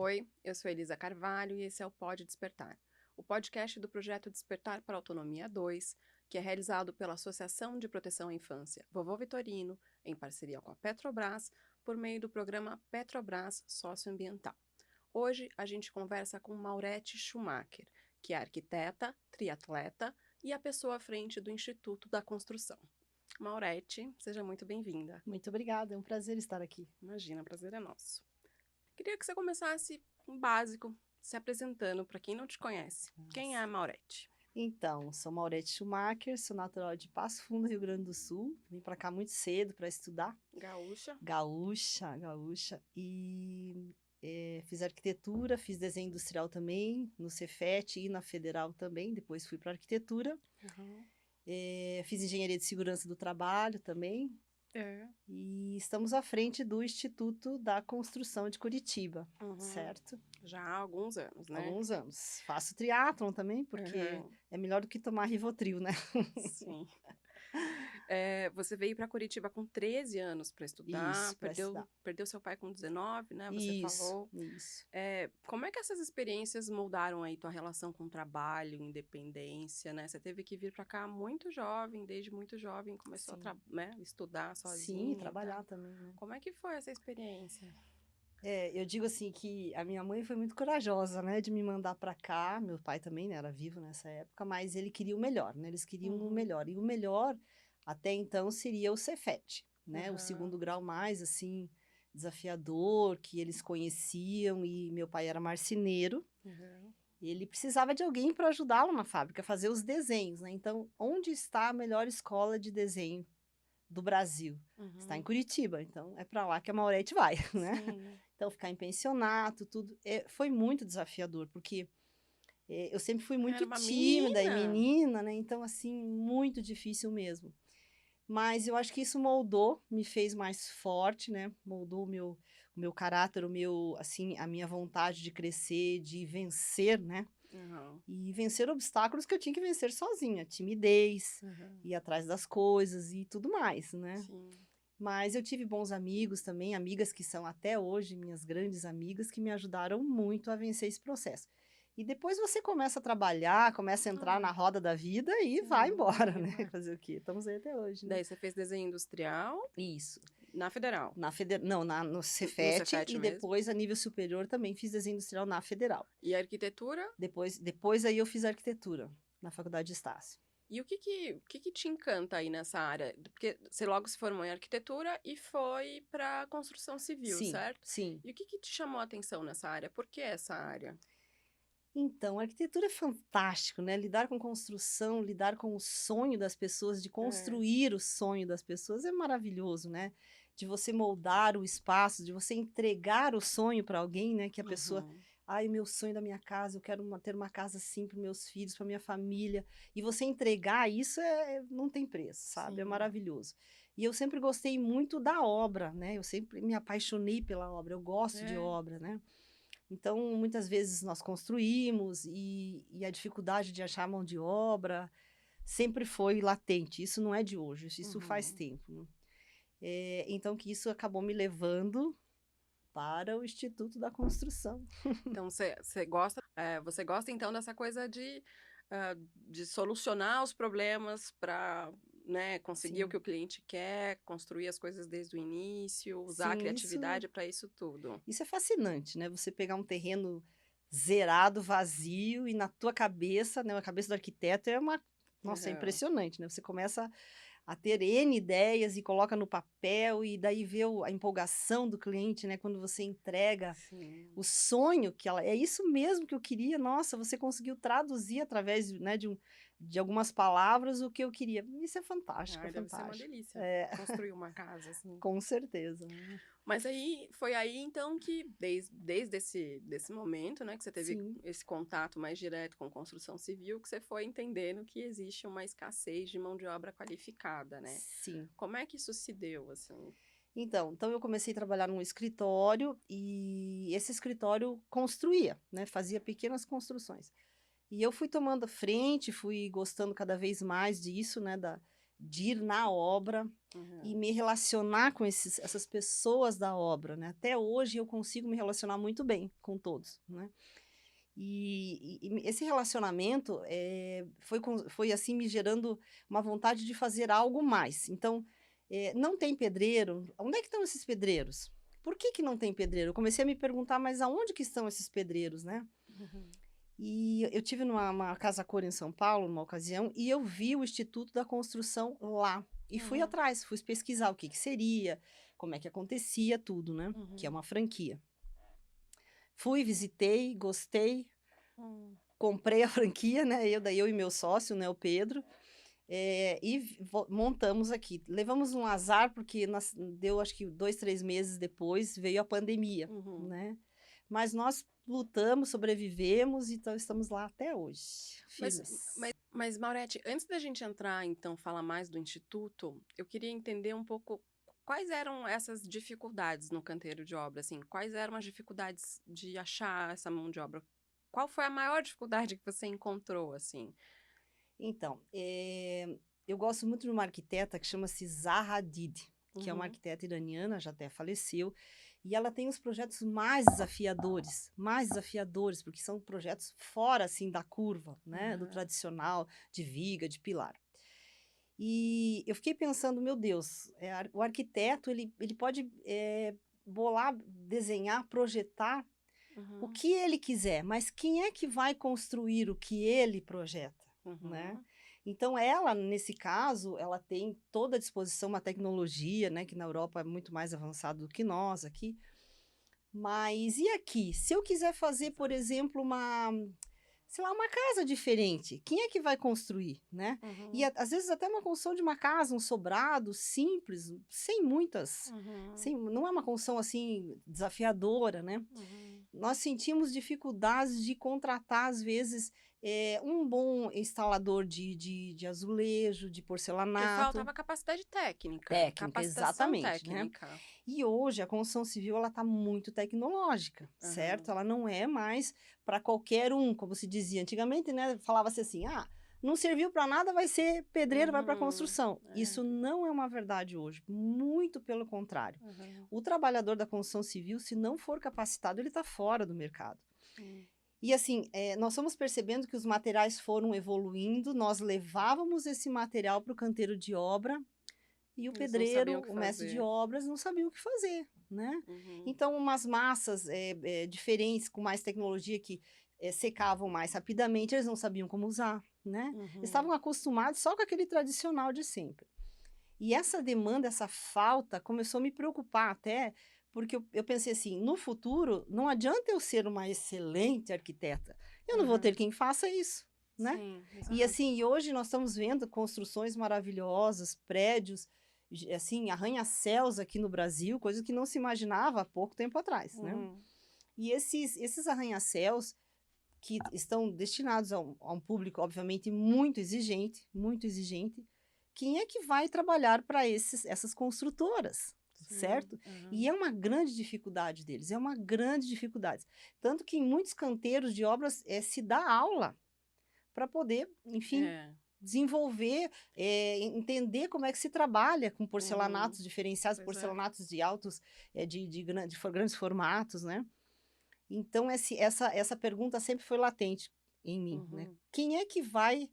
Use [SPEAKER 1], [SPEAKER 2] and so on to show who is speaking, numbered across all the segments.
[SPEAKER 1] Oi, eu sou Elisa Carvalho e esse é o Pode Despertar, o podcast do projeto Despertar para a Autonomia 2, que é realizado pela Associação de Proteção à Infância Vovô Vitorino, em parceria com a Petrobras, por meio do programa Petrobras Socioambiental. Hoje a gente conversa com Maurete Schumacher, que é arquiteta, triatleta e a pessoa à frente do Instituto da Construção. Maurete, seja muito bem-vinda.
[SPEAKER 2] Muito obrigada, é um prazer estar aqui.
[SPEAKER 1] Imagina, o prazer é nosso. Queria que você começasse um básico, se apresentando para quem não te conhece. Quem é a Maurete?
[SPEAKER 2] Então, sou Maurete Schumacher, sou natural de Passo Fundo, Rio Grande do Sul. Vim para cá muito cedo para estudar.
[SPEAKER 1] Gaúcha.
[SPEAKER 2] Gaúcha. E fiz arquitetura, fiz desenho industrial também, no Cefet e na Federal também. Depois fui para arquitetura.
[SPEAKER 1] Uhum.
[SPEAKER 2] Fiz engenharia de segurança do trabalho também. E estamos à frente do Instituto da Construção de Curitiba, certo?
[SPEAKER 1] Já há alguns anos, né?
[SPEAKER 2] Alguns anos. Faço triatlon também, porque é melhor do que tomar Rivotril, né?
[SPEAKER 1] Sim. Você veio para Curitiba com 13 anos para estudar,
[SPEAKER 2] Isso, para estudar.
[SPEAKER 1] Perdeu seu pai com 19, né? Você falou.
[SPEAKER 2] Isso.
[SPEAKER 1] Como é que essas experiências moldaram aí tua relação com o trabalho, independência, né? Você teve que vir para cá muito jovem, desde muito jovem, começou a estudar sozinha.
[SPEAKER 2] Sim, trabalhar também, né?
[SPEAKER 1] Como é que foi essa experiência?
[SPEAKER 2] Eu digo assim que a minha mãe foi muito corajosa, né, de me mandar para cá. Meu pai também, né, era vivo nessa época, mas ele queria o melhor, né? Eles queriam o melhor. E o melhor, até então, seria o Cefet, né? O segundo grau mais, assim, desafiador, que eles conheciam. E meu pai era marceneiro. Ele precisava de alguém para ajudá-lo na fábrica, a fazer os desenhos, né? Então, onde está a melhor escola de desenho do Brasil? Está em Curitiba, então é para lá que a Maurete vai, né?
[SPEAKER 1] Sim.
[SPEAKER 2] Então, ficar em pensionato, tudo, foi muito desafiador, porque eu sempre fui muito tímida e menina, né? Então, assim, muito difícil mesmo. Mas eu acho que isso moldou, me fez mais forte, né? Moldou o meu caráter, assim, a minha vontade de crescer, de vencer, né? E vencer obstáculos que eu tinha que vencer sozinha, timidez, ir atrás das coisas e tudo mais, né?
[SPEAKER 1] Sim.
[SPEAKER 2] Mas eu tive bons amigos também, amigas que são até hoje minhas grandes amigas, que me ajudaram muito a vencer esse processo. E depois você começa a trabalhar, começa a entrar na roda da vida e vai embora, né? Fazer o quê? Estamos aí até hoje, né?
[SPEAKER 1] Daí você fez desenho industrial?
[SPEAKER 2] Isso.
[SPEAKER 1] Na Federal?
[SPEAKER 2] Não, no Cefet e
[SPEAKER 1] mesmo?
[SPEAKER 2] Depois, a nível superior, também fiz desenho industrial na Federal.
[SPEAKER 1] E arquitetura?
[SPEAKER 2] Depois aí eu fiz arquitetura, na Faculdade de Estácio.
[SPEAKER 1] E o que te encanta aí nessa área? Porque você logo se formou em arquitetura e foi para construção civil, certo?
[SPEAKER 2] Sim.
[SPEAKER 1] E o que te chamou a atenção nessa área? Por que essa área?
[SPEAKER 2] Então, a arquitetura é fantástico, né? Lidar com construção, lidar com o sonho das pessoas, de construir o sonho das pessoas é maravilhoso, né? De você moldar o espaço, de você entregar o sonho para alguém, né? Que a pessoa, ai, meu sonho da minha casa, eu quero ter uma casa assim para meus filhos, para minha família. E você entregar isso não tem preço, sabe?
[SPEAKER 1] Sim.
[SPEAKER 2] É maravilhoso. E eu sempre gostei muito da obra, né? Eu sempre me apaixonei pela obra, eu gosto de obra, né? Então, muitas vezes nós construímos e a dificuldade de achar mão de obra sempre foi latente. Isso não é de hoje, isso faz tempo. Né? Então, que isso acabou me levando para o Instituto da Construção.
[SPEAKER 1] Então, você gosta então dessa coisa de solucionar os problemas para, né, conseguir o que o cliente quer, construir as coisas desde o início, usar a criatividade para isso tudo.
[SPEAKER 2] Isso é fascinante, né? Você pegar um terreno zerado, vazio, e na tua cabeça, né? A cabeça do arquiteto é Nossa, é impressionante, né? Você começa a ter N ideias e coloca no papel, e daí vê a empolgação do cliente, né? Quando você entrega o sonho que ela... É isso mesmo que eu queria. Nossa, você conseguiu traduzir através, né, de algumas palavras o que eu queria. Isso é fantástico, é
[SPEAKER 1] Deve
[SPEAKER 2] fantástico.
[SPEAKER 1] ser uma delícia construir uma casa, assim.
[SPEAKER 2] Com certeza.
[SPEAKER 1] Mas foi aí, então, que desde esse momento, né, que você teve esse contato mais direto com construção civil, que você foi entendendo que existe uma escassez de mão de obra qualificada, né?
[SPEAKER 2] Sim.
[SPEAKER 1] Como é que isso se deu, assim?
[SPEAKER 2] Então eu comecei a trabalhar num escritório, e esse escritório construía, né, fazia pequenas construções. E eu fui tomando frente, fui gostando cada vez mais disso, né, de ir na obra. e me relacionar com essas pessoas da obra, né? Até hoje eu consigo me relacionar muito bem com todos, né? E esse relacionamento foi assim me gerando uma vontade de fazer algo mais. Então, não tem pedreiro. Onde é que estão esses pedreiros? Por que não tem pedreiro? Eu comecei a me perguntar, mas aonde que estão esses pedreiros, né?
[SPEAKER 1] Uhum.
[SPEAKER 2] E eu tive numa casa cor em São Paulo, numa ocasião, e eu vi o Instituto da Construção lá. E fui
[SPEAKER 1] Uhum.
[SPEAKER 2] atrás, fui pesquisar o que que seria, como é que acontecia tudo, né? Que é
[SPEAKER 1] Uhum.
[SPEAKER 2] uma franquia. Fui, visitei, gostei,
[SPEAKER 1] Hum.
[SPEAKER 2] comprei a franquia, né? Eu e meu sócio, né, o Pedro, montamos aqui. Levamos um azar, porque deu acho que 2, 3 meses depois, veio a pandemia,
[SPEAKER 1] Uhum.
[SPEAKER 2] né? Mas nós lutamos, sobrevivemos e então estamos lá até hoje,
[SPEAKER 1] Mas,
[SPEAKER 2] firmes.
[SPEAKER 1] mas, Maurete, antes da gente entrar, então, falar mais do Instituto, eu queria entender um pouco quais eram essas dificuldades no canteiro de obra, assim, quais eram as dificuldades de achar essa mão de obra? Qual foi a maior dificuldade que você encontrou, assim?
[SPEAKER 2] Então, eu gosto muito de uma arquiteta que chama-se Zaha Hadid, que é uma
[SPEAKER 1] Uhum.
[SPEAKER 2] arquiteta iraniana, já até faleceu, e ela tem os projetos mais desafiadores, porque são projetos fora, assim, da curva, né, do
[SPEAKER 1] Uhum.
[SPEAKER 2] tradicional, de viga, de pilar. E eu fiquei pensando, meu Deus, o arquiteto, ele pode bolar, desenhar, projetar o
[SPEAKER 1] Uhum.
[SPEAKER 2] que ele quiser, mas quem é que vai construir o que ele projeta, né?
[SPEAKER 1] Uhum.
[SPEAKER 2] Então ela, nesse caso, ela tem toda à disposição uma tecnologia, né, que na Europa é muito mais avançada do que nós aqui. Mas e aqui? Se eu quiser fazer, por
[SPEAKER 1] Exato.
[SPEAKER 2] exemplo, sei lá, uma casa diferente, quem é que vai construir, né? E
[SPEAKER 1] Uhum.
[SPEAKER 2] às vezes até uma construção de uma casa, um sobrado simples, sem muitas,
[SPEAKER 1] Uhum.
[SPEAKER 2] não é uma construção assim desafiadora, né?
[SPEAKER 1] Uhum.
[SPEAKER 2] Nós sentimos dificuldades de contratar, às vezes, um bom instalador de azulejo, de
[SPEAKER 1] Porque
[SPEAKER 2] porcelanato.
[SPEAKER 1] faltava capacidade técnica,
[SPEAKER 2] Técnica,
[SPEAKER 1] capacitação
[SPEAKER 2] exatamente, né?
[SPEAKER 1] técnica.
[SPEAKER 2] E hoje a construção civil ela está muito tecnológica, certo?
[SPEAKER 1] Uhum.
[SPEAKER 2] Ela não é mais para qualquer um, como se dizia antigamente, né? Falava-se assim, ah, não serviu para nada, vai ser pedreiro, vai para
[SPEAKER 1] Uhum.
[SPEAKER 2] construção.
[SPEAKER 1] É.
[SPEAKER 2] Isso não é uma verdade hoje, muito pelo contrário.
[SPEAKER 1] Uhum.
[SPEAKER 2] O trabalhador da construção civil, se não for capacitado, ele está fora do mercado.
[SPEAKER 1] Hum.
[SPEAKER 2] E assim, nós fomos percebendo que os materiais foram evoluindo, nós levávamos esse material para o canteiro de obra e o
[SPEAKER 1] Eles não sabiam
[SPEAKER 2] pedreiro,
[SPEAKER 1] o que
[SPEAKER 2] o mestre de
[SPEAKER 1] fazer.
[SPEAKER 2] obras, não sabia o que fazer, né?
[SPEAKER 1] Uhum.
[SPEAKER 2] Então, umas massas diferentes, com mais tecnologia, que secavam mais rapidamente, eles não sabiam como usar, né?
[SPEAKER 1] Uhum.
[SPEAKER 2] Estavam acostumados só com aquele tradicional de sempre. E essa demanda, essa falta, começou a me preocupar até, porque eu pensei assim, no futuro, não adianta eu ser uma excelente arquiteta, eu não vou ter
[SPEAKER 1] Uhum.
[SPEAKER 2] quem faça isso, né?
[SPEAKER 1] Sim,
[SPEAKER 2] E
[SPEAKER 1] exato.
[SPEAKER 2] assim, e hoje nós estamos vendo construções maravilhosas, prédios, assim, arranha-céus aqui no Brasil, coisa que não se imaginava há pouco tempo atrás, né?
[SPEAKER 1] Uhum.
[SPEAKER 2] E esses arranha-céus que estão destinados a um público, obviamente, muito exigente, quem é que vai trabalhar para essas construtoras,
[SPEAKER 1] Sim.
[SPEAKER 2] certo? E
[SPEAKER 1] Uhum.
[SPEAKER 2] é uma grande dificuldade deles, é uma grande dificuldade. Tanto que em muitos canteiros de obras se dá aula para poder, enfim,
[SPEAKER 1] É.
[SPEAKER 2] desenvolver, entender como é que se trabalha com
[SPEAKER 1] Uhum.
[SPEAKER 2] porcelanatos diferenciados,
[SPEAKER 1] Pois é.
[SPEAKER 2] porcelanatos de altos, grandes formatos, né? Então, essa pergunta sempre foi latente em mim, né?
[SPEAKER 1] Uhum.
[SPEAKER 2] Quem é que vai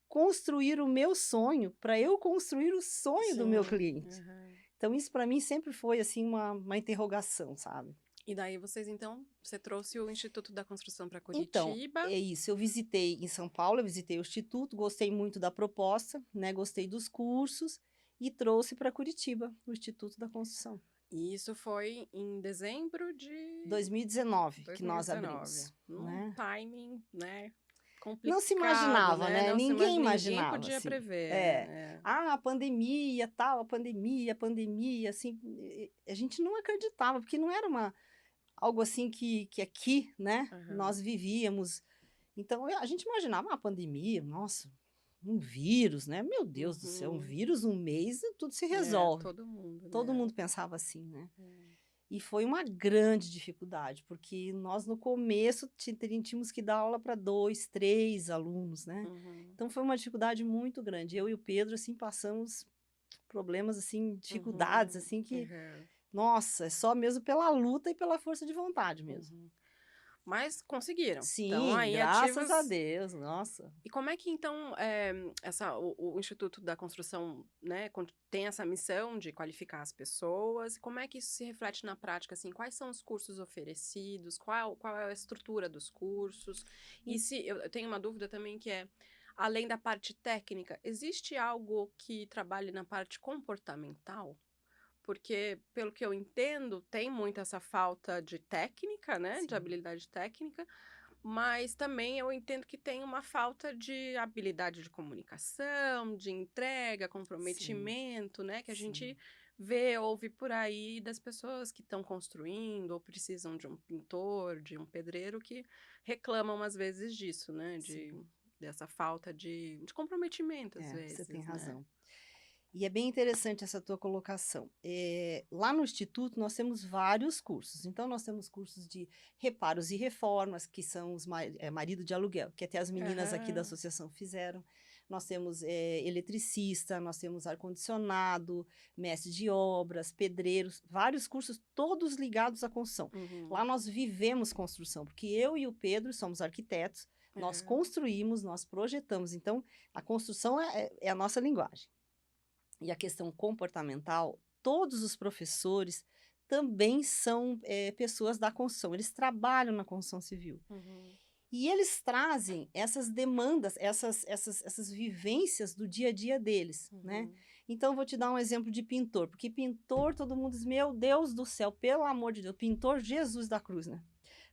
[SPEAKER 2] construir o meu sonho para eu construir o sonho do meu
[SPEAKER 1] Sim.
[SPEAKER 2] cliente?
[SPEAKER 1] Uhum.
[SPEAKER 2] Então, isso para mim sempre foi assim uma interrogação, sabe?
[SPEAKER 1] E daí vocês, então, você trouxe o Instituto da Construção para
[SPEAKER 2] Então,
[SPEAKER 1] Curitiba.
[SPEAKER 2] é isso. Eu visitei em São Paulo, eu visitei o Instituto, gostei muito da proposta, né? Gostei dos cursos e trouxe para Curitiba o Instituto da Construção.
[SPEAKER 1] E isso foi em dezembro de
[SPEAKER 2] 2019 que nós
[SPEAKER 1] 2019.
[SPEAKER 2] abrimos,
[SPEAKER 1] Num
[SPEAKER 2] né?
[SPEAKER 1] timing, né?
[SPEAKER 2] Não se
[SPEAKER 1] Complicado,
[SPEAKER 2] imaginava,
[SPEAKER 1] né?
[SPEAKER 2] né?
[SPEAKER 1] Não se
[SPEAKER 2] Ninguém
[SPEAKER 1] ninguém
[SPEAKER 2] imaginava,
[SPEAKER 1] podia
[SPEAKER 2] assim.
[SPEAKER 1] prever. É.
[SPEAKER 2] Ah, a pandemia, tal, a pandemia, assim, a gente não acreditava, porque não era algo assim que aqui, né,
[SPEAKER 1] Aham.
[SPEAKER 2] nós vivíamos. Então, a gente imaginava uma pandemia, nossa, um vírus, né? Meu Deus do céu, um
[SPEAKER 1] Uhum.
[SPEAKER 2] vírus, um mês, tudo se
[SPEAKER 1] É,
[SPEAKER 2] resolve.
[SPEAKER 1] todo mundo,
[SPEAKER 2] Todo
[SPEAKER 1] né?
[SPEAKER 2] mundo pensava assim, né?
[SPEAKER 1] É.
[SPEAKER 2] E foi uma grande dificuldade, porque nós no começo tínhamos que dar aula para 2, 3 alunos, né?
[SPEAKER 1] Uhum.
[SPEAKER 2] Então foi uma dificuldade muito grande. Eu e o Pedro, assim, passamos problemas, assim, dificuldades, assim, que,
[SPEAKER 1] Uhum.
[SPEAKER 2] nossa, é só mesmo pela luta e pela força de vontade mesmo.
[SPEAKER 1] Uhum. Mas conseguiram. Estão
[SPEAKER 2] Sim,
[SPEAKER 1] aí
[SPEAKER 2] graças a
[SPEAKER 1] ativos.
[SPEAKER 2] Deus, nossa.
[SPEAKER 1] E como é que então, o Instituto da Construção, né, tem essa missão de qualificar as pessoas, como é que isso se reflete na prática, assim, quais são os cursos oferecidos, qual é a estrutura dos cursos, e
[SPEAKER 2] En
[SPEAKER 1] se eu tenho uma dúvida também que é, além da parte técnica, existe algo que trabalhe na parte comportamental? Porque, pelo que eu entendo, tem muito essa falta de técnica, né, de
[SPEAKER 2] sim,
[SPEAKER 1] habilidade técnica, mas também eu entendo que tem uma falta de habilidade de comunicação, de entrega,
[SPEAKER 2] sim,
[SPEAKER 1] comprometimento, né, que a gente
[SPEAKER 2] sim,
[SPEAKER 1] vê, ouve por aí das pessoas que estão construindo ou precisam de um pintor, de um pedreiro que reclamam às vezes disso, né,
[SPEAKER 2] sim.
[SPEAKER 1] dessa falta de comprometimento às
[SPEAKER 2] É, você tem
[SPEAKER 1] vezes, né.
[SPEAKER 2] razão. E é bem interessante essa tua colocação. Lá no Instituto nós temos vários cursos. Então nós temos cursos de reparos e reformas, que são os marido de aluguel, que até as meninas aqui da
[SPEAKER 1] Aham.
[SPEAKER 2] associação fizeram. Nós temos eletricista, nós temos ar-condicionado, mestre de obras, pedreiros, vários cursos, todos ligados à construção.
[SPEAKER 1] Uhum.
[SPEAKER 2] Lá nós vivemos construção, porque eu e o Pedro somos arquitetos, nós
[SPEAKER 1] Aham.
[SPEAKER 2] construímos, nós projetamos. Então, a construção é a nossa linguagem. E a questão comportamental, todos os professores também são pessoas da construção, eles trabalham na construção civil.
[SPEAKER 1] Uhum.
[SPEAKER 2] E eles trazem essas demandas, essas vivências do dia a dia deles, né?
[SPEAKER 1] Uhum.
[SPEAKER 2] Então, vou te dar um exemplo de pintor, porque pintor, todo mundo diz, meu Deus do céu, pelo amor de Deus, pintor Jesus da cruz, né?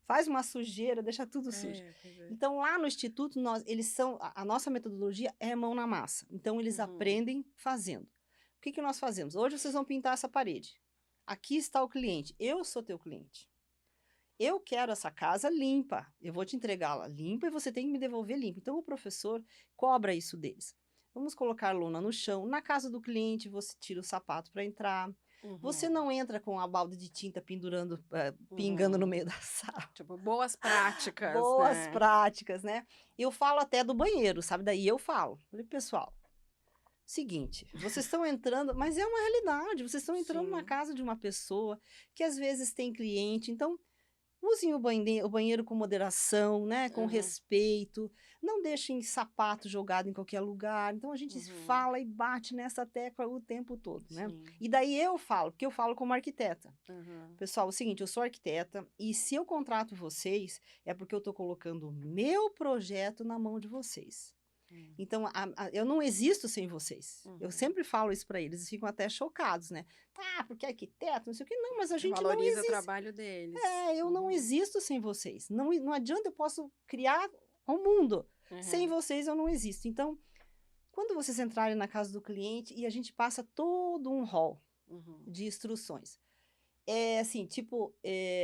[SPEAKER 2] Faz uma sujeira, deixa tudo sujo.
[SPEAKER 1] É, pois é.
[SPEAKER 2] Então, lá no Instituto, eles são, a nossa metodologia é mão na massa. Então, eles
[SPEAKER 1] Uhum.
[SPEAKER 2] aprendem fazendo. O que nós fazemos? Hoje vocês vão pintar essa parede. Aqui está o cliente. Eu sou teu cliente. Eu quero essa casa limpa. Eu vou te entregá-la limpa e você tem que me devolver limpa. Então, o professor cobra isso deles. Vamos colocar lona no chão. Na casa do cliente, você tira o sapato para entrar. Você
[SPEAKER 1] Uhum.
[SPEAKER 2] não entra com a balde de tinta pendurando, pingando no
[SPEAKER 1] Uhum.
[SPEAKER 2] meio da sala.
[SPEAKER 1] Tipo, boas práticas,
[SPEAKER 2] Boas
[SPEAKER 1] né.
[SPEAKER 2] práticas, né? Eu falo até do banheiro, sabe? Daí eu falo. Falei, pessoal, seguinte, vocês estão entrando, mas é uma realidade, vocês estão entrando na
[SPEAKER 1] Sim.
[SPEAKER 2] casa de uma pessoa que às vezes tem cliente, então usem o banheiro com moderação, né, com
[SPEAKER 1] Aham.
[SPEAKER 2] respeito, não deixem sapato jogado em qualquer lugar. Então a gente
[SPEAKER 1] Uhum.
[SPEAKER 2] fala e bate nessa tecla o tempo todo, né?
[SPEAKER 1] Sim.
[SPEAKER 2] E daí eu falo, porque eu falo como arquiteta.
[SPEAKER 1] Aham.
[SPEAKER 2] Pessoal, é o seguinte, eu sou arquiteta e se eu contrato vocês, é porque eu estou colocando o meu projeto na mão de vocês.
[SPEAKER 1] Hum.
[SPEAKER 2] Então, eu não existo sem vocês. Eu
[SPEAKER 1] Uhum.
[SPEAKER 2] sempre falo isso para eles, eles ficam até chocados, né? Ah, porque é arquiteto, não sei o quê. Não, mas a
[SPEAKER 1] Você
[SPEAKER 2] gente não
[SPEAKER 1] valoriza o
[SPEAKER 2] existe.
[SPEAKER 1] trabalho deles.
[SPEAKER 2] Eu não
[SPEAKER 1] Uhum.
[SPEAKER 2] existo sem vocês. Não, não adianta, eu posso criar o mundo. Sem
[SPEAKER 1] Aham.
[SPEAKER 2] vocês eu não existo. Então, quando vocês entrarem na casa do cliente e a gente passa todo um rol
[SPEAKER 1] Uhum.
[SPEAKER 2] de instruções. É assim, tipo,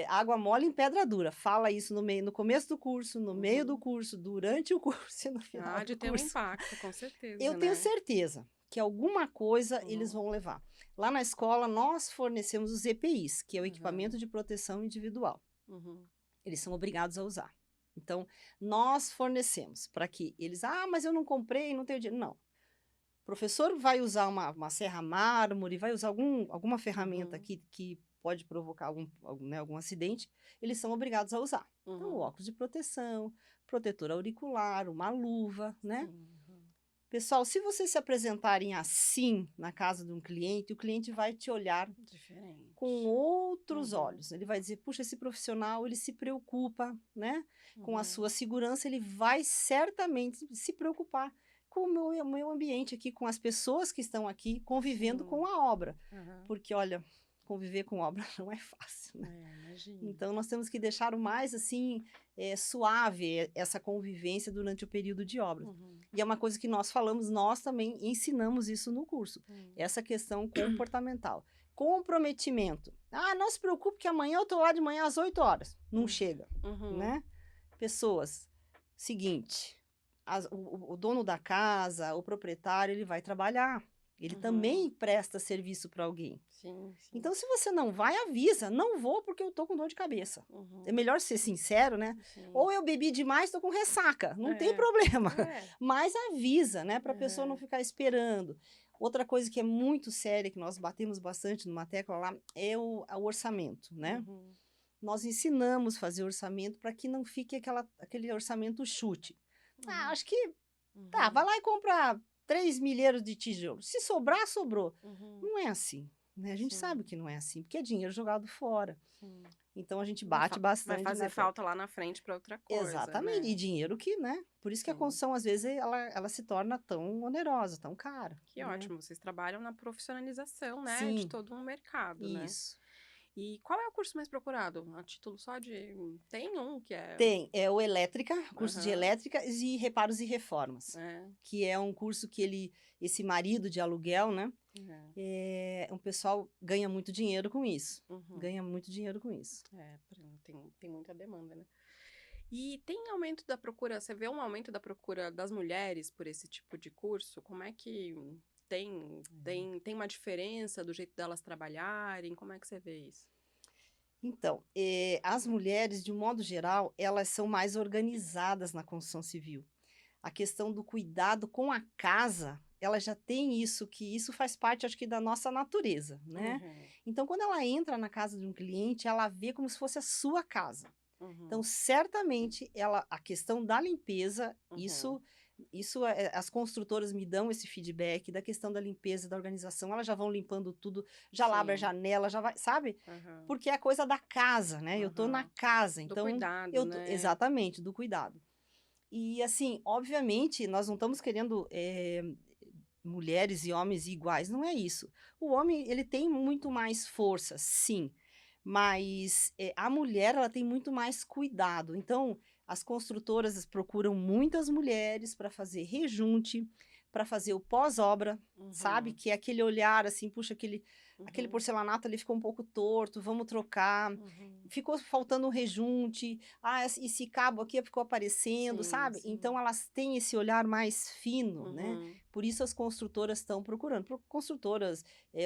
[SPEAKER 2] água mole em pedra dura. Fala isso no meio, no começo do curso, no meio do
[SPEAKER 1] Uhum.
[SPEAKER 2] curso, durante o curso e no final
[SPEAKER 1] Ah, de
[SPEAKER 2] do
[SPEAKER 1] ter um
[SPEAKER 2] curso.
[SPEAKER 1] impacto, com
[SPEAKER 2] Eu
[SPEAKER 1] certeza,
[SPEAKER 2] tenho
[SPEAKER 1] né.
[SPEAKER 2] certeza que alguma coisa eles
[SPEAKER 1] Uhum.
[SPEAKER 2] vão levar. Lá na escola, nós fornecemos os EPIs, que é o
[SPEAKER 1] Aham.
[SPEAKER 2] equipamento de proteção individual.
[SPEAKER 1] Uhum.
[SPEAKER 2] Eles são obrigados a usar. Então, nós fornecemos para que eles, mas eu não comprei, não tenho dinheiro. Não. O professor vai usar uma serra mármore, vai usar alguma ferramenta
[SPEAKER 1] Uhum.
[SPEAKER 2] que pode provocar algum acidente, eles são obrigados a usar. Então, o
[SPEAKER 1] Uhum.
[SPEAKER 2] óculos de proteção, protetor auricular, uma luva, né?
[SPEAKER 1] Sim. Uhum.
[SPEAKER 2] Pessoal, se vocês se apresentarem assim na casa de um cliente, o cliente vai te olhar com
[SPEAKER 1] Diferente.
[SPEAKER 2] outros
[SPEAKER 1] Uhum.
[SPEAKER 2] olhos. Ele vai dizer: puxa, esse profissional, ele se preocupa, né, com a sua
[SPEAKER 1] Uhum.
[SPEAKER 2] segurança, ele vai certamente se preocupar com o meu ambiente aqui, com as pessoas que estão aqui convivendo com
[SPEAKER 1] Sim.
[SPEAKER 2] a obra.
[SPEAKER 1] Aham.
[SPEAKER 2] Porque, olha, conviver com obra não é fácil, né?
[SPEAKER 1] É, imagino.
[SPEAKER 2] Então, nós temos que deixar o mais, assim, suave essa convivência durante o período de obras.
[SPEAKER 1] Uhum.
[SPEAKER 2] E é uma coisa que nós falamos, nós também ensinamos isso no curso,
[SPEAKER 1] Hum.
[SPEAKER 2] essa questão comportamental. Comprometimento. Não se preocupe que amanhã eu estou lá de manhã às 8 horas. Não chega,
[SPEAKER 1] Uhum.
[SPEAKER 2] né? Pessoas, seguinte, o dono da casa, o proprietário, ele vai trabalhar. Ele
[SPEAKER 1] Uhum.
[SPEAKER 2] também presta serviço para alguém.
[SPEAKER 1] Sim, sim.
[SPEAKER 2] Então, se você não vai, avisa. Não vou porque eu tô com dor de cabeça. É
[SPEAKER 1] Uhum.
[SPEAKER 2] melhor ser sincero, né?
[SPEAKER 1] Sim.
[SPEAKER 2] Ou eu bebi demais, tô com ressaca. Não tem
[SPEAKER 1] É.
[SPEAKER 2] problema.
[SPEAKER 1] É.
[SPEAKER 2] Mas avisa, né? Para a pessoa não
[SPEAKER 1] Aham.
[SPEAKER 2] ficar esperando. Outra coisa que é muito séria, que nós batemos bastante numa tecla lá, é o orçamento, né?
[SPEAKER 1] Uhum.
[SPEAKER 2] Nós ensinamos a fazer orçamento para que não fique aquele orçamento chute. Ah,
[SPEAKER 1] Uhum.
[SPEAKER 2] acho que tá, vai
[SPEAKER 1] Uhum.
[SPEAKER 2] lá e compra 3 milheiros de tijolo. Se sobrar, sobrou.
[SPEAKER 1] Uhum.
[SPEAKER 2] Não é assim, né? A gente
[SPEAKER 1] Sim,
[SPEAKER 2] sabe que não é assim, porque é dinheiro jogado fora.
[SPEAKER 1] sim.
[SPEAKER 2] Então a gente
[SPEAKER 1] Vai,
[SPEAKER 2] bate
[SPEAKER 1] vai
[SPEAKER 2] bastante
[SPEAKER 1] fazer
[SPEAKER 2] na tecla.
[SPEAKER 1] falta lá na frente para outra coisa,
[SPEAKER 2] Exatamente, e
[SPEAKER 1] né?
[SPEAKER 2] dinheiro que, né? Por isso que a
[SPEAKER 1] Sim.
[SPEAKER 2] construção, às vezes, ela se torna tão onerosa, tão cara,
[SPEAKER 1] Que
[SPEAKER 2] né?
[SPEAKER 1] ótimo, vocês trabalham na profissionalização, né, de
[SPEAKER 2] Sim,
[SPEAKER 1] todo um mercado, né?
[SPEAKER 2] isso.
[SPEAKER 1] E qual é o curso mais procurado? A título só de... Tem um que é...
[SPEAKER 2] Tem, é o Elétrica, curso de
[SPEAKER 1] Aham,
[SPEAKER 2] elétricas e reparos e reformas,
[SPEAKER 1] é,
[SPEAKER 2] que é um curso que esse marido de aluguel, né?
[SPEAKER 1] é,
[SPEAKER 2] Um pessoal ganha muito dinheiro com isso.
[SPEAKER 1] uhum,
[SPEAKER 2] Ganha muito dinheiro com isso.
[SPEAKER 1] tem muita demanda, né? E tem aumento da procura, você vê um aumento da procura das mulheres por esse tipo de curso? Como é que tem uma diferença do jeito delas trabalharem? Como é que você vê isso?
[SPEAKER 2] Então, as mulheres, de um modo geral, elas são mais organizadas na construção civil. A questão do cuidado com a casa, ela já tem isso, que isso faz parte, acho que, da nossa natureza, né?
[SPEAKER 1] Uhum,
[SPEAKER 2] Então, quando ela entra na casa de um cliente, ela vê como se fosse a sua casa. Então,
[SPEAKER 1] uhum,
[SPEAKER 2] certamente, a questão da limpeza,
[SPEAKER 1] uhum.
[SPEAKER 2] as construtoras me dão esse feedback da questão da limpeza, da organização, elas já vão limpando tudo, já abre a
[SPEAKER 1] Sim,
[SPEAKER 2] janela, já vai, sabe?
[SPEAKER 1] aham,
[SPEAKER 2] Porque é a coisa da casa, né? Eu tô na
[SPEAKER 1] aham.
[SPEAKER 2] casa,
[SPEAKER 1] Do
[SPEAKER 2] então
[SPEAKER 1] cuidado, né?
[SPEAKER 2] exatamente, do cuidado. E assim, obviamente, nós não estamos querendo mulheres e homens iguais, não é isso. O homem, ele tem muito mais força, sim, mas a mulher, ela tem muito mais cuidado. Então, as construtoras procuram muitas mulheres para fazer rejunte, para fazer o pós-obra, sabe?
[SPEAKER 1] Uhum,
[SPEAKER 2] Que é aquele olhar assim, puxa, aquele
[SPEAKER 1] uhum,
[SPEAKER 2] porcelanato ali ficou um pouco torto, vamos trocar.
[SPEAKER 1] uhum.
[SPEAKER 2] Ficou faltando um rejunte, esse cabo aqui ficou aparecendo,
[SPEAKER 1] Sim,
[SPEAKER 2] sabe? Então
[SPEAKER 1] sim.
[SPEAKER 2] elas têm esse olhar mais fino, né?
[SPEAKER 1] Uhum.
[SPEAKER 2] Por isso as construtoras estão procurando. Construtoras,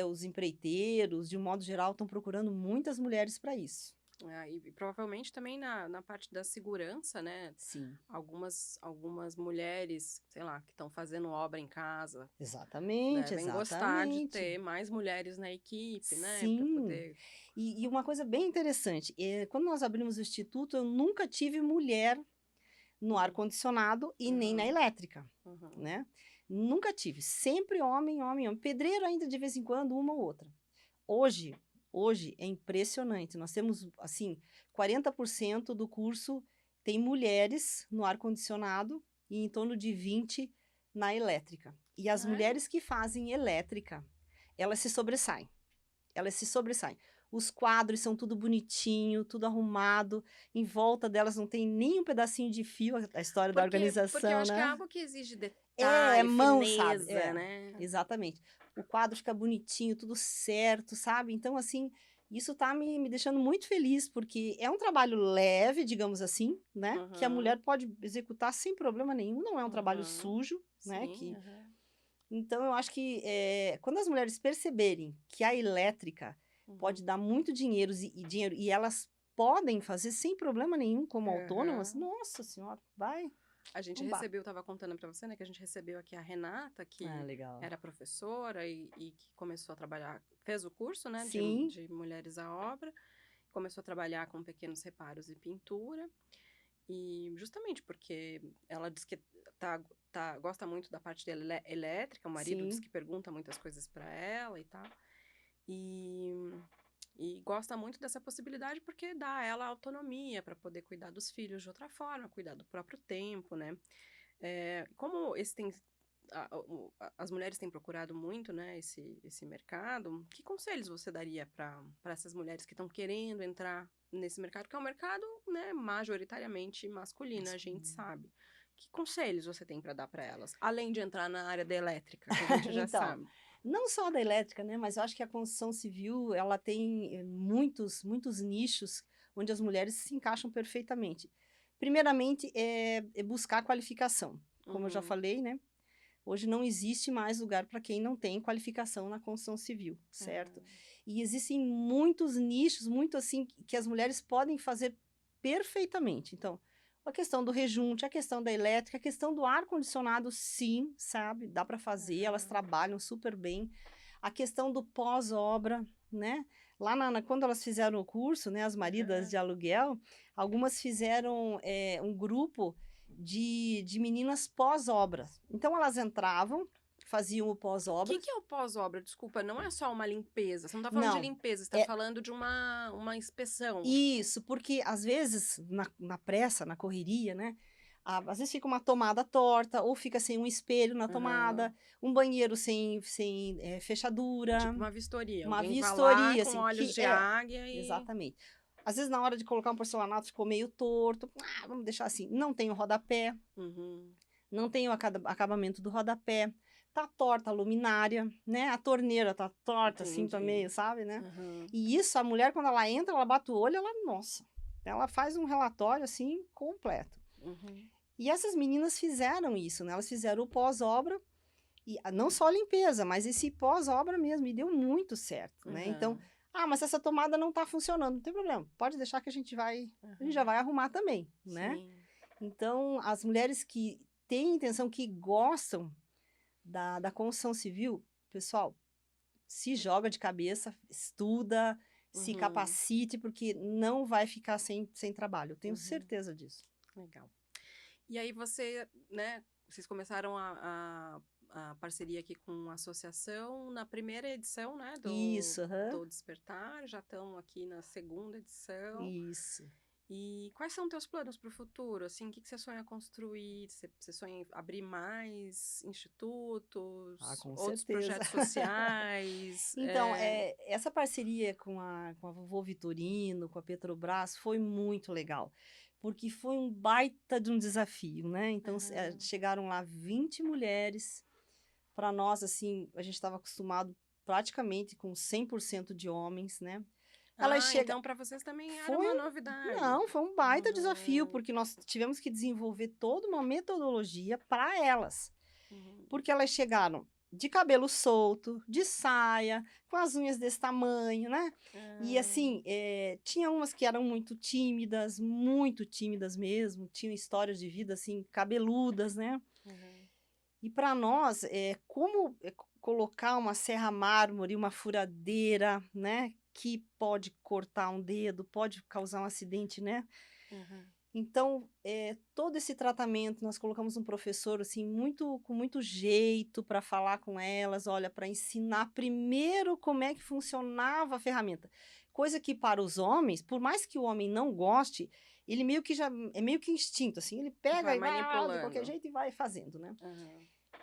[SPEAKER 2] os empreiteiros, de um modo geral, estão procurando muitas mulheres para isso.
[SPEAKER 1] Ah, e provavelmente também na parte da segurança, né?
[SPEAKER 2] Sim,
[SPEAKER 1] Algumas mulheres, sei lá, que estão fazendo obra em casa,
[SPEAKER 2] exatamente,
[SPEAKER 1] devem gostar de
[SPEAKER 2] exatamente.
[SPEAKER 1] ter mais mulheres na equipe, né? Para
[SPEAKER 2] Sim.
[SPEAKER 1] poder.
[SPEAKER 2] E uma coisa bem interessante, quando nós abrimos o instituto, eu nunca tive mulher no
[SPEAKER 1] Uhum,
[SPEAKER 2] ar-condicionado e nem na
[SPEAKER 1] uhum,
[SPEAKER 2] elétrica,
[SPEAKER 1] uhum.
[SPEAKER 2] né? Nunca tive. Sempre homem, homem, homem. Pedreiro ainda de vez em quando, uma ou outra. Hoje, hoje é impressionante. Nós temos, assim, 40% do curso tem mulheres no ar-condicionado e em torno de 20 na elétrica. E as
[SPEAKER 1] Ah, é?
[SPEAKER 2] mulheres que fazem elétrica, elas se sobressaem. Elas se sobressaem. Os quadros são tudo bonitinho, tudo arrumado. Em volta delas não tem nem um pedacinho de fio, a história da
[SPEAKER 1] Porque eu
[SPEAKER 2] organização,
[SPEAKER 1] acho que é
[SPEAKER 2] né?
[SPEAKER 1] algo que exige
[SPEAKER 2] É
[SPEAKER 1] detalhe,
[SPEAKER 2] mão, sabe?
[SPEAKER 1] fineza, né?
[SPEAKER 2] Exatamente. O quadro fica bonitinho, tudo certo, sabe? Então, assim, isso tá me deixando muito feliz, porque é um trabalho leve, digamos assim, né? Que a mulher
[SPEAKER 1] Uhum,
[SPEAKER 2] pode executar sem problema nenhum, não é um trabalho
[SPEAKER 1] uhum.
[SPEAKER 2] sujo, né?
[SPEAKER 1] Sim, uhum,
[SPEAKER 2] Então, eu acho que quando as mulheres perceberem que a elétrica pode
[SPEAKER 1] uhum.
[SPEAKER 2] dar muito dinheiro dinheiro e elas podem fazer sem problema nenhum como autônomas,
[SPEAKER 1] Aham.
[SPEAKER 2] nossa senhora, vai
[SPEAKER 1] A gente
[SPEAKER 2] bombar.
[SPEAKER 1] recebeu, estava contando para você, né, que a gente recebeu aqui a Renata,
[SPEAKER 2] Ah,
[SPEAKER 1] que
[SPEAKER 2] legal.
[SPEAKER 1] era professora e que começou a trabalhar, fez o curso, né,
[SPEAKER 2] Sim,
[SPEAKER 1] de Mulheres à Obra, começou a trabalhar com pequenos reparos e pintura, e justamente porque ela diz que gosta muito da parte de elétrica, o marido diz
[SPEAKER 2] sim,
[SPEAKER 1] que pergunta muitas coisas para ela e tal, e, e gosta muito dessa possibilidade porque dá a ela autonomia para poder cuidar dos filhos de outra forma, cuidar do próprio tempo, né? Como as mulheres têm procurado muito, né, esse mercado, que conselhos você daria para essas mulheres que estão querendo entrar nesse mercado, que é um mercado, né, majoritariamente masculino, a gente
[SPEAKER 2] masculino.
[SPEAKER 1] sabe. Que conselhos você tem para dar para elas? Além de entrar na área da elétrica, que a gente já
[SPEAKER 2] Então,
[SPEAKER 1] sabe.
[SPEAKER 2] não só da elétrica, né, mas eu acho que a construção civil, ela tem muitos nichos onde as mulheres se encaixam perfeitamente. Primeiramente, é buscar qualificação. Como eu já
[SPEAKER 1] Uhum.
[SPEAKER 2] falei, né? Hoje não existe mais lugar para quem não tem qualificação na construção civil, certo?
[SPEAKER 1] Uhum.
[SPEAKER 2] E existem muitos nichos, muito assim, que as mulheres podem fazer perfeitamente. Então, A questão do rejunte, a questão da elétrica, a questão do ar-condicionado, sim, sabe? Dá para fazer, elas trabalham super bem. A questão do pós-obra, né? Lá quando elas fizeram o curso, né, as maridas de aluguel, algumas fizeram um grupo de meninas pós-obras. Então, elas entravam, faziam o
[SPEAKER 1] O
[SPEAKER 2] pós-obra.
[SPEAKER 1] que é o pós-obra? Desculpa, não é só uma limpeza. Você não está falando de
[SPEAKER 2] Não,
[SPEAKER 1] limpeza, você está falando de uma inspeção.
[SPEAKER 2] isso, porque às vezes, na pressa, na correria, né? Às vezes fica uma tomada torta, ou fica sem um espelho na tomada, um banheiro sem fechadura,
[SPEAKER 1] Tipo uma vistoria.
[SPEAKER 2] uma
[SPEAKER 1] Alguém vai lá
[SPEAKER 2] vistoria,
[SPEAKER 1] com
[SPEAKER 2] assim,
[SPEAKER 1] olhos de águia e...
[SPEAKER 2] exatamente. Às vezes, na hora de colocar um porcelanato, ficou meio torto, vamos deixar assim, não tem o rodapé, não tem o acabamento do rodapé, tá torta a luminária, né? A torneira tá torta, assim, também, sabe, né? E isso, a mulher, quando ela entra, ela bate o olho, nossa, ela faz um relatório, assim, completo. E essas meninas fizeram isso, né? Elas fizeram o pós-obra, e não só a limpeza, mas esse pós-obra mesmo, e deu muito certo, né? Então, mas essa tomada não tá funcionando, não tem problema, pode deixar que a gente já vai arrumar também, né?
[SPEAKER 1] Sim.
[SPEAKER 2] Então, as mulheres que têm intenção, que gostam da construção civil, pessoal, se joga de cabeça, estuda, se capacite, porque não vai ficar sem trabalho, eu tenho certeza disso.
[SPEAKER 1] Legal. E aí vocês começaram a parceria aqui com a associação na primeira edição, né,
[SPEAKER 2] Isso,
[SPEAKER 1] do Despertar, já estão aqui na segunda edição.
[SPEAKER 2] Isso.
[SPEAKER 1] E quais são teus planos para o futuro? Assim, o que você sonha construir? Você sonha em abrir mais institutos, outros projetos sociais?
[SPEAKER 2] Então, essa parceria com a Vovô Vitorino, com a Petrobras, foi muito legal, porque foi um baita de um desafio, né? Então, chegaram lá 20 mulheres. Para nós, assim, a gente estava acostumado praticamente com 100% de homens, né?
[SPEAKER 1] Então para vocês também era uma novidade.
[SPEAKER 2] Não, foi um baita desafio, porque nós tivemos que desenvolver toda uma metodologia para elas. Porque elas chegaram de cabelo solto, de saia, com as unhas desse tamanho, né? E assim, tinha umas que eram muito tímidas mesmo, tinham histórias de vida assim, cabeludas, né? E para nós, como colocar uma serra mármore, uma furadeira, né? Que pode cortar um dedo, pode causar um acidente, né? Então, todo esse tratamento, nós colocamos um professor, assim, com muito jeito para falar com elas, olha, para ensinar primeiro como é que funcionava a ferramenta. Coisa que para os homens, por mais que o homem não goste, ele meio que é meio que instinto, assim, ele pega e vai de qualquer jeito e vai fazendo, né?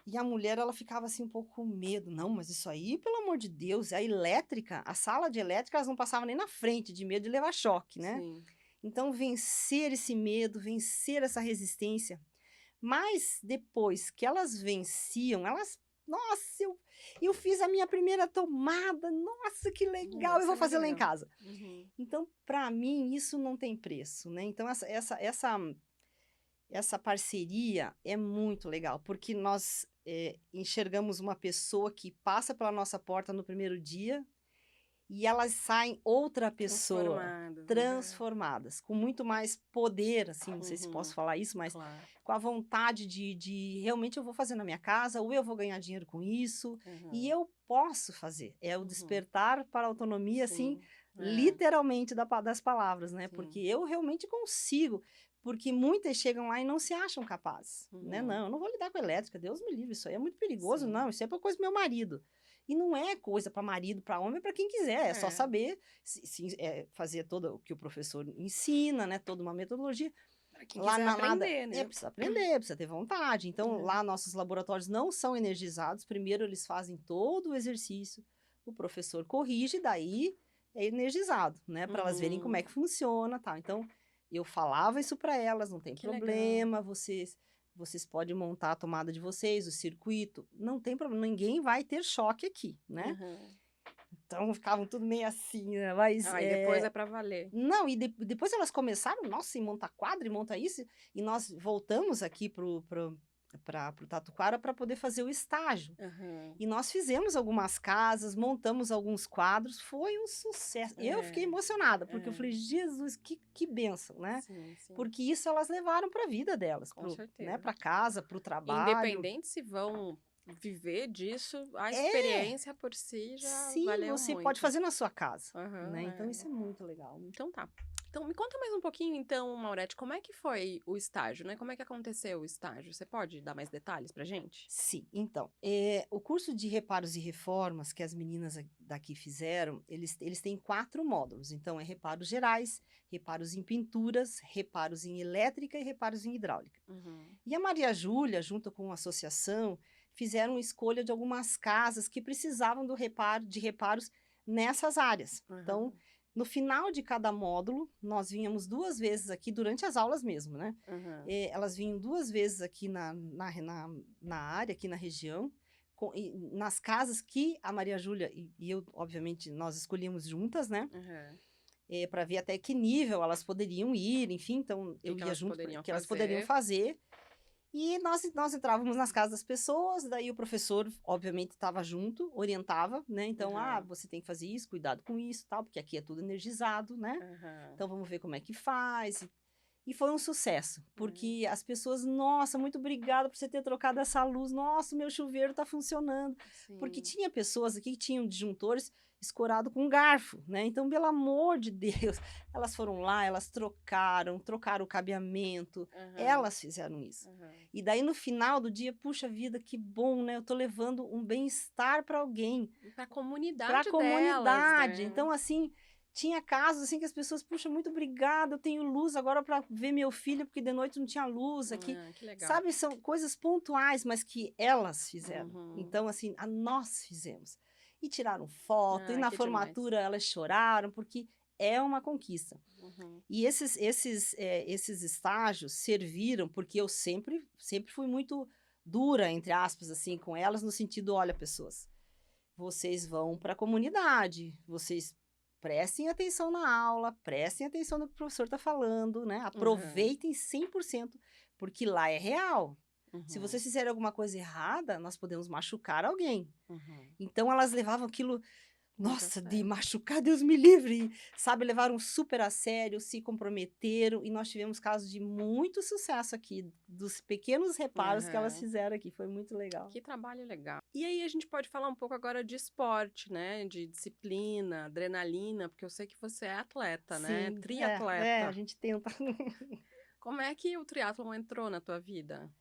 [SPEAKER 2] E a mulher, ela ficava assim um pouco com medo. Não, mas isso aí, pelo amor de Deus, a elétrica, a sala de elétrica, elas não passavam nem na frente, de medo de levar choque, né?
[SPEAKER 1] Sim.
[SPEAKER 2] Então, vencer esse medo, vencer essa resistência. Mas depois que elas venciam, nossa, eu fiz a minha primeira tomada, nossa, que legal, eu vou fazer lá em casa. Então, para mim, isso não tem preço, né? Então, essa parceria é muito legal, porque nós enxergamos uma pessoa que passa pela nossa porta no primeiro dia e elas saem outra pessoa, transformadas, com muito mais poder, assim, não sei se posso falar isso, mas com a vontade de realmente eu vou fazer na minha casa, ou eu vou ganhar dinheiro com isso, e eu posso fazer. É o despertar para a autonomia, assim, literalmente das palavras, né? Porque eu realmente consigo. Porque muitas chegam lá e não se acham capazes, né? Não, eu não vou lidar com elétrica, Deus me livre, isso aí é muito perigoso, não, isso é para coisa do meu marido. E não é coisa para marido, para homem, é para quem quiser, é só saber fazer todo o que o professor ensina, né? Toda uma metodologia.
[SPEAKER 1] Para quem quiser aprender, né?
[SPEAKER 2] Precisa aprender, precisa ter vontade. Então, lá nossos laboratórios não são energizados, primeiro eles fazem todo o exercício, o professor corrige, daí é energizado, né? Para elas verem como é que funciona, tá? Então, eu falava isso para elas, não tem problema, vocês podem montar a tomada de vocês, o circuito, não tem problema, ninguém vai ter choque aqui, né? Então, ficavam tudo meio assim, né? Mas,
[SPEAKER 1] depois é para valer.
[SPEAKER 2] Não, e depois elas começaram, nossa, e monta quadro, e monta isso, e nós voltamos aqui o Tatuquara para poder fazer o estágio.
[SPEAKER 1] Aham.
[SPEAKER 2] E nós fizemos algumas casas, montamos alguns quadros, foi um sucesso. Eu fiquei
[SPEAKER 1] É,
[SPEAKER 2] emocionada, porque eu
[SPEAKER 1] é.
[SPEAKER 2] falei, Jesus, que bênção, né?
[SPEAKER 1] Sim, sim,
[SPEAKER 2] Porque isso elas levaram para a vida delas,
[SPEAKER 1] com
[SPEAKER 2] né?
[SPEAKER 1] certeza.
[SPEAKER 2] Para casa, para o trabalho.
[SPEAKER 1] Independente se vão viver disso, a
[SPEAKER 2] É,
[SPEAKER 1] experiência por si já
[SPEAKER 2] sim,
[SPEAKER 1] valeu
[SPEAKER 2] você pode
[SPEAKER 1] muito.
[SPEAKER 2] fazer na sua casa, né?
[SPEAKER 1] Aham,
[SPEAKER 2] Então
[SPEAKER 1] é.
[SPEAKER 2] isso é muito legal.
[SPEAKER 1] Então tá. Então me conta mais um pouquinho então, Maurete, como é que foi o estágio, né? Como é que aconteceu o estágio? Você pode dar mais detalhes pra gente?
[SPEAKER 2] Sim, então, o curso de reparos e reformas que as meninas daqui fizeram, eles têm 4 módulos. Então, é reparos gerais, reparos em pinturas, reparos em elétrica e reparos em hidráulica.
[SPEAKER 1] Uhum.
[SPEAKER 2] E a Maria Júlia, junto com a associação, fizeram escolha de algumas casas que precisavam de reparos nessas áreas. Então,
[SPEAKER 1] Aham.
[SPEAKER 2] no final de cada módulo, nós vínhamos 2 vezes aqui, durante as aulas mesmo, né?
[SPEAKER 1] Aham.
[SPEAKER 2] Elas vinham 2 vezes aqui na área, aqui na região, nas casas que a Maria Júlia e eu, obviamente, nós escolhíamos juntas, né?
[SPEAKER 1] Aham.
[SPEAKER 2] Para ver até que nível elas poderiam ir, enfim, então
[SPEAKER 1] O
[SPEAKER 2] eu
[SPEAKER 1] que
[SPEAKER 2] ia
[SPEAKER 1] elas
[SPEAKER 2] junto,
[SPEAKER 1] poderiam
[SPEAKER 2] que elas poderiam
[SPEAKER 1] fazer?
[SPEAKER 2] fazer. E nós entrávamos nas casas das pessoas, daí o professor, obviamente, estava junto, orientava, né? Então,
[SPEAKER 1] Aham.
[SPEAKER 2] você tem que fazer isso, cuidado com isso, tal, porque aqui é tudo energizado, né?
[SPEAKER 1] Aham.
[SPEAKER 2] Então, vamos ver como é que faz. E foi um sucesso,
[SPEAKER 1] Uhum.
[SPEAKER 2] porque as pessoas, nossa, muito obrigada por você ter trocado essa luz, nossa, meu chuveiro está funcionando. Porque
[SPEAKER 1] Sim.
[SPEAKER 2] tinha pessoas aqui que tinham disjuntores escorado com garfo, né? Então, pelo amor de Deus, elas foram lá, elas trocaram o cabeamento,
[SPEAKER 1] Aham.
[SPEAKER 2] elas fizeram isso.
[SPEAKER 1] Aham.
[SPEAKER 2] E daí, no final do dia, puxa vida, que bom, né? Eu tô levando um bem-estar para alguém,
[SPEAKER 1] Para a
[SPEAKER 2] para a
[SPEAKER 1] comunidade delas,
[SPEAKER 2] comunidade.
[SPEAKER 1] né?
[SPEAKER 2] Então, assim, tinha casos assim que as pessoas, puxa, muito obrigada, eu tenho luz agora para ver meu filho, porque de noite não tinha luz aqui.
[SPEAKER 1] Ah, que legal.
[SPEAKER 2] Sabe, são coisas pontuais, mas que elas fizeram.
[SPEAKER 1] Uhum.
[SPEAKER 2] Então, assim, nós fizemos. E tiraram foto, e
[SPEAKER 1] Ah,
[SPEAKER 2] na
[SPEAKER 1] que demais.
[SPEAKER 2] formatura elas choraram, porque é uma conquista.
[SPEAKER 1] Uhum.
[SPEAKER 2] E esses estágios serviram, porque eu sempre fui muito dura, entre aspas, assim, com elas, no sentido, olha, pessoas, vocês vão para a comunidade, vocês prestem atenção na aula, prestem atenção no que o professor está falando, né?
[SPEAKER 1] Uhum.
[SPEAKER 2] Aproveitem 100%, porque lá é real. Se
[SPEAKER 1] Uhum.
[SPEAKER 2] vocês fizerem alguma coisa errada, nós podemos machucar alguém.
[SPEAKER 1] Uhum.
[SPEAKER 2] Então, elas levavam aquilo,
[SPEAKER 1] Muito a
[SPEAKER 2] nossa, de
[SPEAKER 1] sério.
[SPEAKER 2] machucar, Deus me livre, sabe? Levaram super a sério, se comprometeram, e nós tivemos casos de muito sucesso aqui, dos pequenos reparos que elas
[SPEAKER 1] Aham.
[SPEAKER 2] fizeram aqui, foi muito legal.
[SPEAKER 1] Que trabalho legal. E aí a gente pode falar um pouco agora de esporte, né? De disciplina, adrenalina, porque eu sei que você é atleta, né?
[SPEAKER 2] Sim, a
[SPEAKER 1] Triatleta.
[SPEAKER 2] gente tenta.
[SPEAKER 1] Como é que o triatlon entrou na tua vida?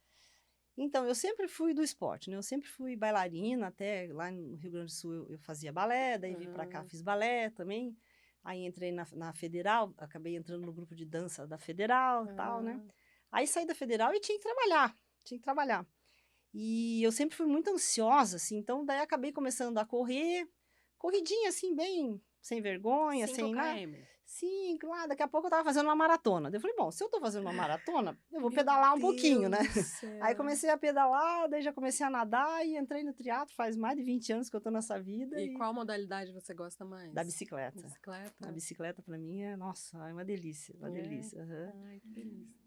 [SPEAKER 2] Então, eu sempre fui do esporte, né? Eu sempre fui bailarina, até lá no Rio Grande do Sul eu fazia balé, daí vim para cá,
[SPEAKER 1] Ah,
[SPEAKER 2] fiz balé também. Aí entrei na Federal, acabei entrando no grupo de dança da Federal, tal, né?
[SPEAKER 1] ah,
[SPEAKER 2] Aí saí da Federal e tinha que trabalhar. E eu sempre fui muito ansiosa, assim, então daí acabei começando a correr, corridinha assim, bem sem vergonha,
[SPEAKER 1] 5
[SPEAKER 2] sem nada.
[SPEAKER 1] km.
[SPEAKER 2] Sim, claro, daqui a pouco eu estava fazendo uma maratona. Daí eu falei, bom, se eu estou fazendo uma maratona, eu vou
[SPEAKER 1] Meu
[SPEAKER 2] pedalar um pouquinho,
[SPEAKER 1] Deus
[SPEAKER 2] né?
[SPEAKER 1] do
[SPEAKER 2] Aí
[SPEAKER 1] céu.
[SPEAKER 2] comecei a pedalar, daí já comecei a nadar e entrei no triatlo, faz mais de 20 anos que eu tô nessa vida
[SPEAKER 1] E
[SPEAKER 2] e
[SPEAKER 1] qual modalidade você gosta mais?
[SPEAKER 2] da bicicleta. A
[SPEAKER 1] Bicicleta?
[SPEAKER 2] bicicleta para mim é, nossa, é uma delícia, uma
[SPEAKER 1] É.
[SPEAKER 2] delícia. Aham.
[SPEAKER 1] Ai, que delícia.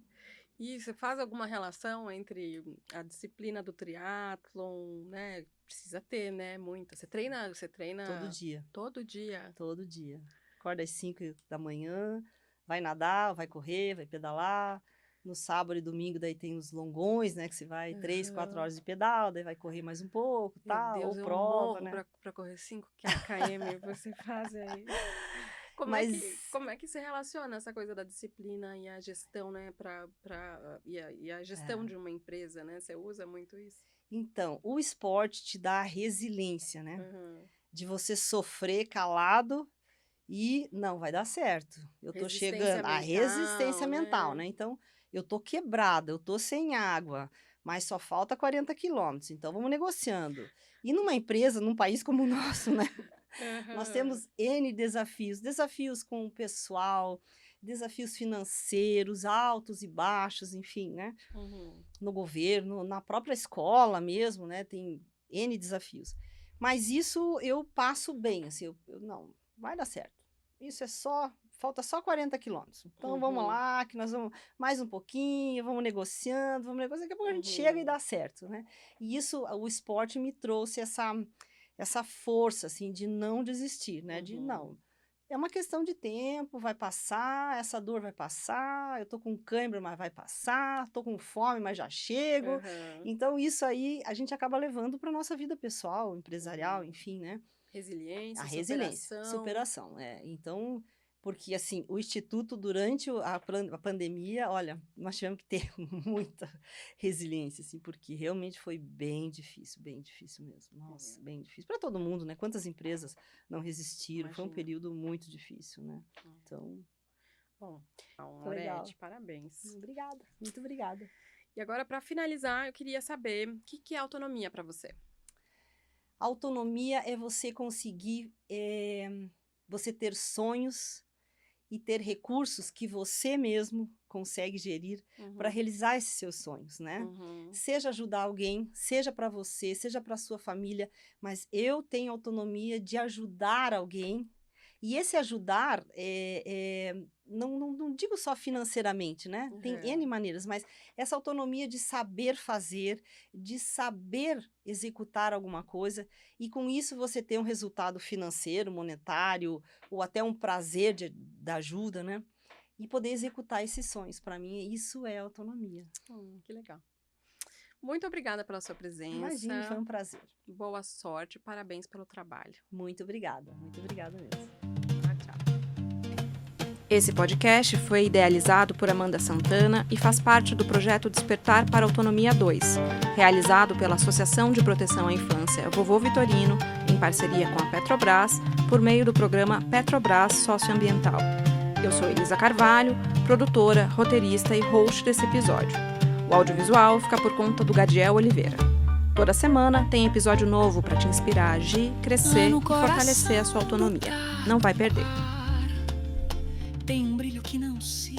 [SPEAKER 1] E você faz alguma relação entre a disciplina do triatlon, né? Precisa ter, né? Muita. Você
[SPEAKER 2] Todo
[SPEAKER 1] treina
[SPEAKER 2] dia,
[SPEAKER 1] todo dia.
[SPEAKER 2] todo dia. Acorda às 5 da manhã, vai nadar, vai correr, vai pedalar. No sábado e domingo daí tem os longões, né, que você vai 3, 4
[SPEAKER 1] Aham.
[SPEAKER 2] horas de pedal, daí vai correr mais um pouco,
[SPEAKER 1] Meu
[SPEAKER 2] tal, ou
[SPEAKER 1] Deus, eu
[SPEAKER 2] prova,
[SPEAKER 1] morro
[SPEAKER 2] né?
[SPEAKER 1] pra correr 5 km. Você faz aí.
[SPEAKER 2] Mas
[SPEAKER 1] Como é que se relaciona essa coisa da disciplina e a gestão, né? E a gestão
[SPEAKER 2] é.
[SPEAKER 1] de uma empresa, né? Você usa muito isso?
[SPEAKER 2] Então, o esporte te dá a resiliência, né?
[SPEAKER 1] Aham.
[SPEAKER 2] De você sofrer calado e não vai dar certo. Eu tô
[SPEAKER 1] Resistência
[SPEAKER 2] chegando, a resistência
[SPEAKER 1] mental,
[SPEAKER 2] mental,
[SPEAKER 1] né?
[SPEAKER 2] né? Então, eu tô quebrada, eu tô sem água, mas só falta 40 quilômetros, então vamos negociando. E numa empresa, num país como o nosso, né? Nós
[SPEAKER 1] Aham.
[SPEAKER 2] temos N desafios, desafios com o pessoal, desafios financeiros, altos e baixos, enfim, né?
[SPEAKER 1] Uhum.
[SPEAKER 2] No governo, na própria escola mesmo, né? Tem N desafios. Mas isso eu passo bem, assim, não, vai dar certo. Isso é só falta só 40 quilômetros. Então, vamos lá, que nós vamos mais um pouquinho, vamos negociando, daqui a pouco a gente chega e dá certo, né? E isso, o esporte me trouxe essa força, assim, de não desistir, né? De não, é uma questão de tempo, vai passar, essa dor vai passar, eu tô com cãibra, mas vai passar, tô com fome, mas já chego. Então, isso aí a gente acaba levando para nossa vida pessoal, empresarial, enfim, né?
[SPEAKER 1] Resiliência,
[SPEAKER 2] A resiliência, superação. Então, porque assim, o Instituto, durante a pandemia, olha, nós tivemos que ter muita resiliência, assim, porque realmente foi bem difícil mesmo. Nossa, bem difícil. Para todo mundo, né? Quantas empresas não resistiram? Foi um período muito difícil, né? Então.
[SPEAKER 1] Bom, Aurete, parabéns.
[SPEAKER 2] Obrigada, muito obrigada.
[SPEAKER 1] E agora, para finalizar, eu queria saber o que é autonomia para você?
[SPEAKER 2] Autonomia é você conseguir, você ter sonhos e ter recursos que você mesmo consegue gerir para realizar esses seus sonhos, né? Seja ajudar alguém, seja para você, seja para sua família, mas eu tenho autonomia de ajudar alguém. E esse ajudar, não digo só financeiramente, né? Tem N maneiras, mas essa autonomia de saber fazer, de saber executar alguma coisa, e com isso você ter um resultado financeiro, monetário, ou até um prazer da ajuda, né? E poder executar esses sonhos. Para mim, isso é autonomia.
[SPEAKER 1] Que legal. Muito obrigada pela sua presença.
[SPEAKER 2] Imagina, foi um prazer.
[SPEAKER 1] Boa sorte, parabéns pelo trabalho.
[SPEAKER 2] Muito obrigada mesmo.
[SPEAKER 1] Esse podcast foi idealizado por Amanda Santana e faz parte do projeto Despertar para a Autonomia 2, realizado pela Associação de Proteção à Infância Vovô Vitorino, em parceria com a Petrobras, por meio do programa Petrobras Socioambiental. Eu sou Elisa Carvalho, produtora, roteirista e host desse episódio. O audiovisual fica por conta do Gadiel Oliveira. Toda semana tem episódio novo para te inspirar a agir, crescer e fortalecer a sua autonomia. Não vai perder.
[SPEAKER 3] Tem um brilho que não se